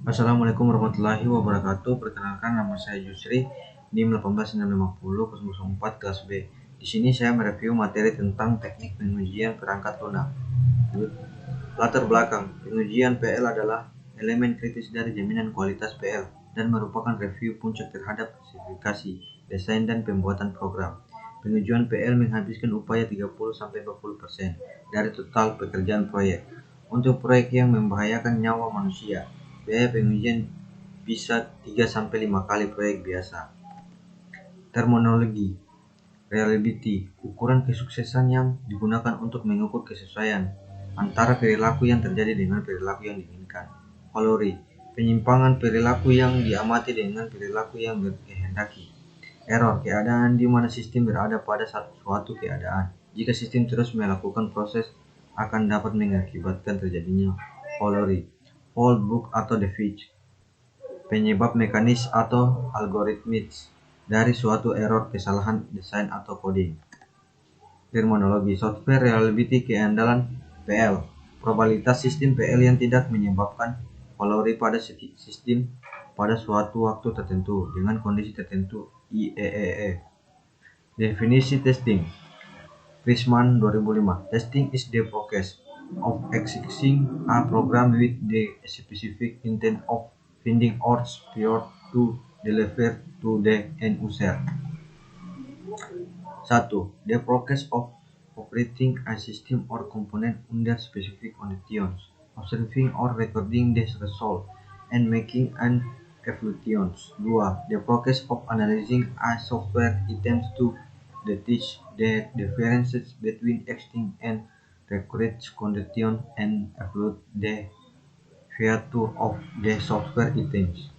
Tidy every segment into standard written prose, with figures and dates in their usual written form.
Assalamualaikum warahmatullahi wabarakatuh. Perkenalkan, nama saya Yusri, NIM 18650 kelas B. Di sini saya mereview materi tentang teknik pengujian perangkat lunak. Latar belakang, pengujian PL adalah elemen kritis dari jaminan kualitas PL dan merupakan review puncak terhadap spesifikasi, desain, dan pembuatan program. Pengujian PL menghabiskan upaya 30-40% dari total pekerjaan proyek. Untuk proyek yang membahayakan nyawa manusia, biaya pengujian bisa 3-5 kali proyek biasa. Terminologi, reliability, ukuran kesuksesan yang digunakan untuk mengukur kesesuaian antara perilaku yang terjadi dengan perilaku yang diinginkan. Valori, penyimpangan perilaku yang diamati dengan perilaku yang dikehendaki. Error, keadaan di mana sistem berada pada suatu keadaan. Jika sistem terus melakukan proses, akan dapat mengakibatkan terjadinya valori. Fault book atau defect, penyebab mekanis atau algoritmis dari suatu error, kesalahan desain atau coding. Terminologi, software reliability, keandalan PL, probabilitas sistem PL yang tidak menyebabkan valori pada sistem pada suatu waktu tertentu dengan kondisi tertentu IEEE. Definisi testing, Frischman 2005. Testing is the process of executing a program with the specific intent of finding or failure to deliver to the end user. 1. The process of operating a system or component under specific conditions, observing or recording the result, and making an evaluation. 2. The process of analyzing a software items to detect the differences between existing and recorded conditions and evaluate the value of the software items.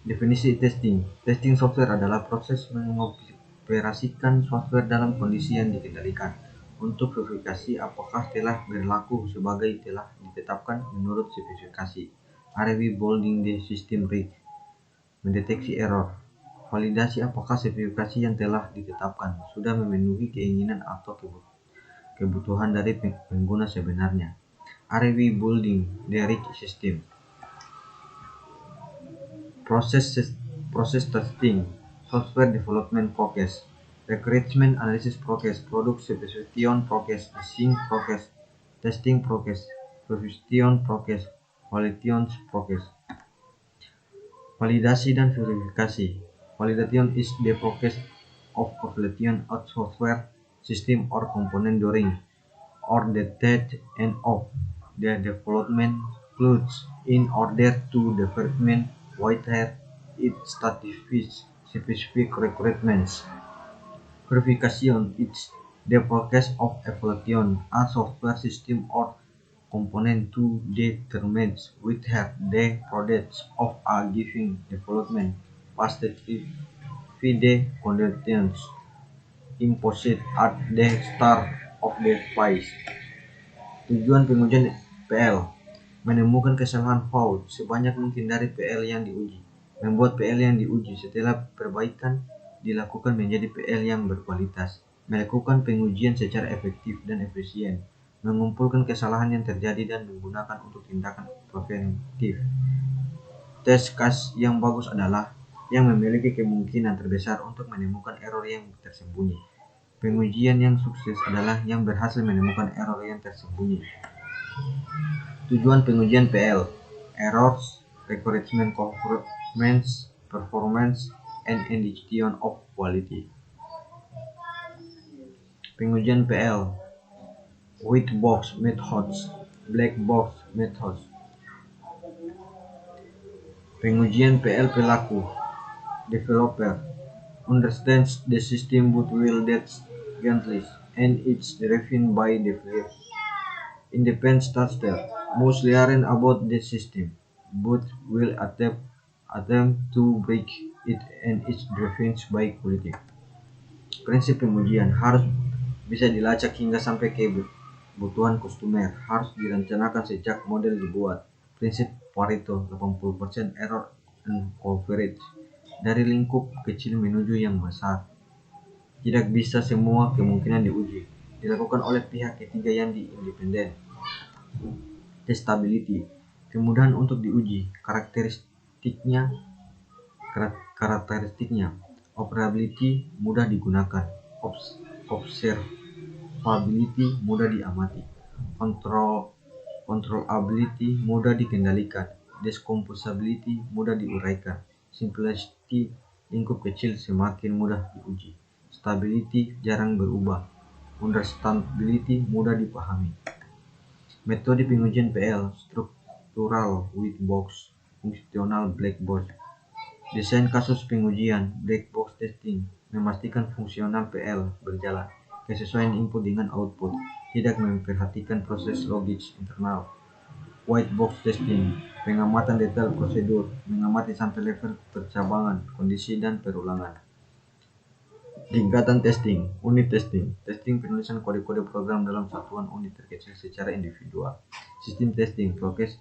Definisi testing. Testing software adalah proses mengoperasikan software dalam kondisi yang dikendalikan untuk verifikasi apakah telah berlaku sebagai telah ditetapkan menurut spesifikasi. Rebuilding the system risk. Mendeteksi error. Validasi apakah spesifikasi yang telah ditetapkan sudah memenuhi keinginan atau kebutuhan dari pengguna sebenarnya. Rebuilding the risk system. Process testing, software development process, requirement analysis process, product specification process, design process, testing process, verification process, validation process. Validasi dan verifikasi. Validation is the process of validation of software, system, or component during or the end of the development includes in order to determine whether it satisfies specific requirements. Verification is the process of evaluating a software system or component to determine whether the products of a given development satisfy the conditions imposed at the start of the phase. Tujuan pengujian PL, menemukan kesalahan fault sebanyak mungkin dari PL yang diuji, membuat PL yang diuji setelah perbaikan dilakukan menjadi PL yang berkualitas, melakukan pengujian secara efektif dan efisien, mengumpulkan kesalahan yang terjadi dan menggunakan untuk tindakan preventif. Test case yang bagus adalah yang memiliki kemungkinan terbesar untuk menemukan error yang tersembunyi. Pengujian yang sukses adalah yang berhasil menemukan error yang tersembunyi. Tujuan pengujian PL, errors, requirement conformance, performance, and indication of quality. Pengujian PL, white box methods, black box methods. Pengujian PL pelaku, developer, understands the system but will that's gently, and it's driven by the fear. Independent tester must learn about the system, but will attempt to break it, and it's driven by quality. Prinsip pengujian harus bisa dilacak hingga sampai ke kebutuhan customer, harus direncanakan sejak model dibuat. Prinsip Pareto 80% error and coverage, dari lingkup kecil menuju yang besar. Tidak bisa semua kemungkinan diuji, dilakukan oleh pihak ketiga yang independen. Testability, Kemudahan untuk diuji. Karakteristiknya. Operability, mudah digunakan. Observability, mudah diamati. Controllability, mudah dikendalikan. Decomposability, mudah diuraikan. Simplicity, lingkup kecil semakin mudah diuji. Stability, jarang berubah. Understandability, mudah dipahami. Metode pengujian PL, struktural white box, fungsional black box. Desain kasus pengujian, black box testing, memastikan fungsional PL berjalan, kesesuaian input dengan output, tidak memperhatikan proses logis internal. White box testing, pengamatan detail prosedur, mengamati sampai level percabangan, kondisi, dan perulangan. Tingkatan testing, unit testing, penulisan kode-kode program dalam satuan unit terkecil secara individual. Sistem testing, proses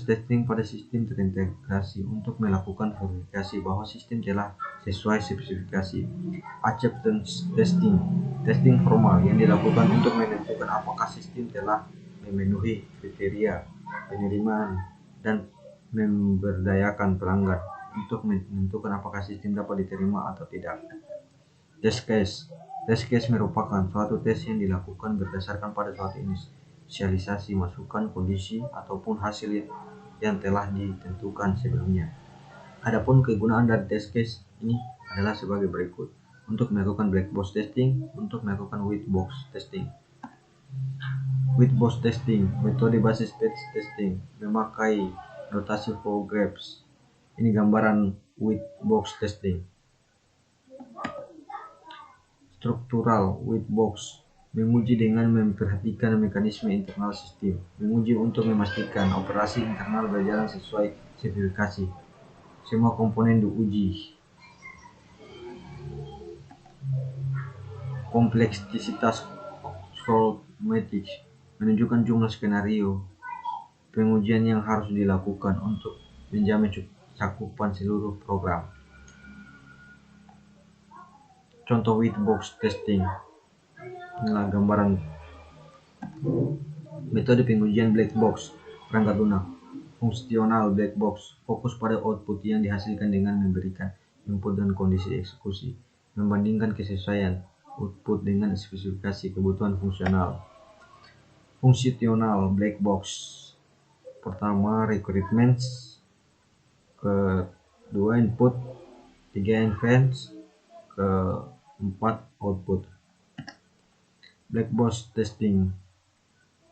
testing pada sistem terintegrasi untuk melakukan verifikasi bahwa sistem telah sesuai spesifikasi. Acceptance testing, testing formal yang dilakukan untuk menentukan apakah sistem telah memenuhi kriteria penerimaan dan memberdayakan pelanggan untuk menentukan apakah sistem dapat diterima atau tidak. Test case merupakan suatu tes yang dilakukan berdasarkan pada suatu inisialisasi masukan, kondisi, ataupun hasil yang telah ditentukan sebelumnya. Adapun kegunaan dari test case ini adalah sebagai berikut. Untuk melakukan black box testing, untuk melakukan white box testing. White box testing, metode basis batch testing, memakai notasi flow graphs. Ini gambaran white box testing. Struktural white box, menguji dengan memperhatikan mekanisme internal sistem, menguji untuk memastikan operasi internal berjalan sesuai spesifikasi. Semua komponen diuji. Kompleksitas solmatic, menunjukkan jumlah skenario pengujian yang harus dilakukan untuk menjamin cakupan seluruh program. Contoh white box testing. Inilah gambaran metode pengujian black box, perangkat lunak. Fungsional black box, fokus pada output yang dihasilkan dengan memberikan input dan kondisi eksekusi, membandingkan kesesuaian output dengan spesifikasi kebutuhan fungsional. Fungsional black box, pertama requirements, kedua input, tiga events, keempat output. Black box testing,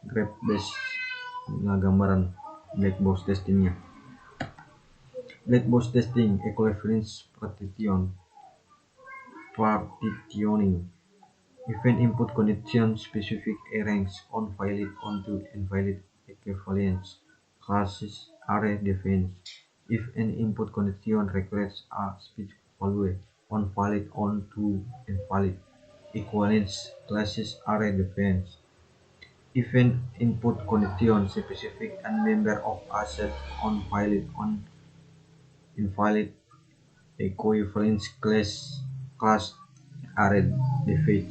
graph based, gambaran black box testingnya. Black box testing, equivalence partitioning, event input condition specific arrange on valid onto invalid equivalence classes array defense. If an input condition requires a specific value on valid onto invalid equivalence classes array defense. Event input condition specific and member of a set on valid on invalid equivalence class array defeat.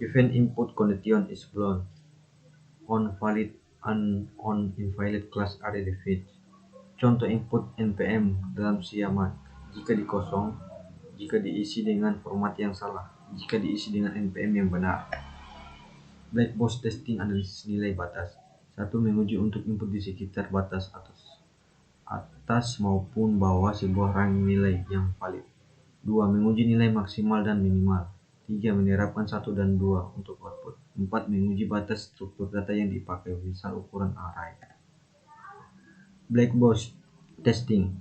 Event input condition is blown on valid and on invalid class array defeat. Contoh input npm dalam siamat jika dikosong, jika diisi dengan format yang salah, jika diisi dengan npm yang benar. Black box testing analisis nilai batas. 1. Menguji untuk input di sekitar batas atas maupun bawah sebuah range nilai yang valid. 2. Menguji nilai maksimal dan minimal. 3. Menerapkan 1 dan 2 untuk output. 4. Menguji batas struktur data yang dipakai, misal ukuran array. Black box testing.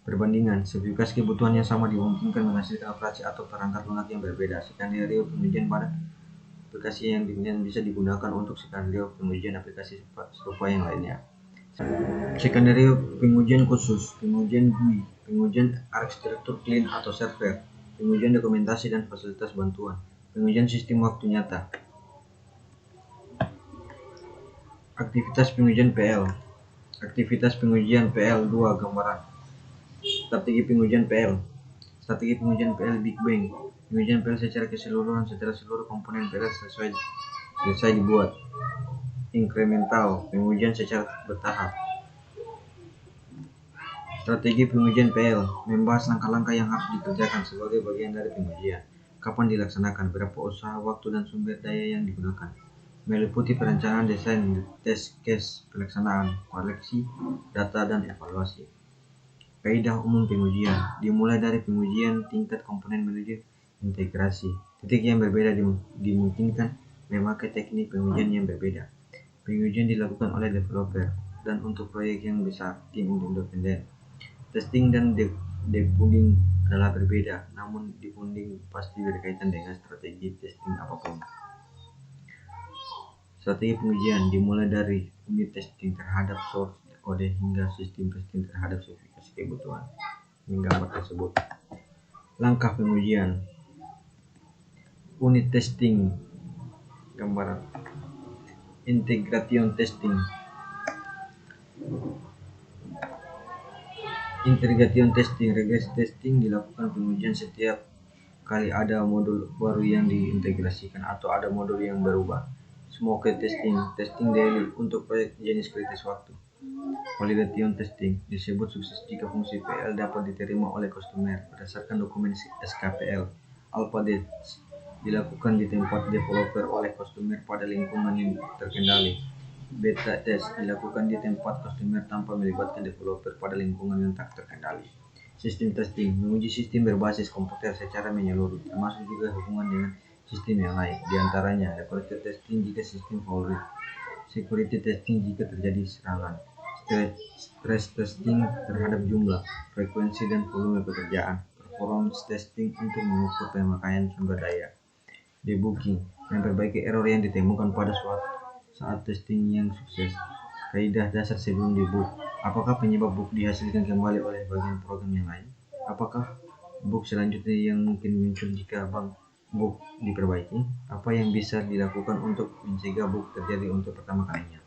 Perbandingan, spesifikasi kebutuhan yang sama dimungkinkan menghasilkan operasi atau perangkat lunak yang berbeda. Skenario pengujian pada aplikasi yang demikian bisa digunakan untuk skenario pengujian aplikasi serupa yang lainnya. Skenario pengujian khusus, pengujian GUI, pengujian arsitektur clean atau server, pengujian dokumentasi dan fasilitas bantuan, pengujian sistem waktu nyata. Aktivitas pengujian PL. Aktivitas pengujian PL 2 gambaran. Strategi pengujian PL. Strategi pengujian PL Big Bang. Pengujian PL secara keseluruhan setelah seluruh komponen PL selesai dibuat. Inkremental, pengujian secara bertahap. Strategi pengujian PL membahas langkah-langkah yang harus dikerjakan sebagai bagian dari pengujian. Kapan dilaksanakan, berapa usaha, waktu, dan sumber daya yang digunakan. Meliputi perencanaan, desain, test case, pelaksanaan, koleksi, data, dan evaluasi. Kaidah umum pengujian dimulai dari pengujian tingkat komponen menuju integrasi. Titik yang berbeda dimungkinkan memakai teknik pengujian yang berbeda. Pengujian dilakukan oleh developer dan untuk proyek yang besar, tim independen. Testing dan debugging adalah berbeda, namun debugging pasti berkaitan dengan strategi testing apapun. Strategi pengujian dimulai dari unit testing terhadap source kode hingga sistem testing terhadap spesifikasi kebutuhan. Ini gambar tersebut. Langkah pengujian. Unit testing. Gambar. Integration testing. Integration testing, regresi testing dilakukan pengujian setiap kali ada modul baru yang diintegrasikan atau ada modul yang berubah. Smoke testing, testing daily untuk proyek jenis kritis waktu. Validation testing disebut sukses jika fungsi PL dapat diterima oleh customer berdasarkan dokumen SKPL. Alpha test dilakukan di tempat developer oleh customer pada lingkungan yang terkendali. Beta test dilakukan di tempat customer tanpa melibatkan developer pada lingkungan yang tak terkendali. Sistem testing menguji sistem berbasis komputer secara menyeluruh, termasuk juga hubungan dengan sistem yang lain, diantaranya laboratory testing jika sistem favorit, security testing jika terjadi serangan, stress testing terhadap jumlah, frekuensi, dan volume pekerjaan, performance testing untuk mengukur pemakaian sumber daya, debugging memperbaiki error yang ditemukan pada saat testing yang sukses. Kaidah dasar sebelum debug. Apakah penyebab bug dihasilkan kembali oleh bagian program yang lain? Apakah bug selanjutnya yang mungkin muncul jika bug diperbaiki? Apa yang bisa dilakukan untuk mencegah bug terjadi untuk pertama kalinya?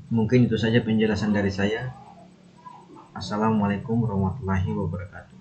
Mungkin itu saja penjelasan dari saya. Assalamualaikum warahmatullahi wabarakatuh.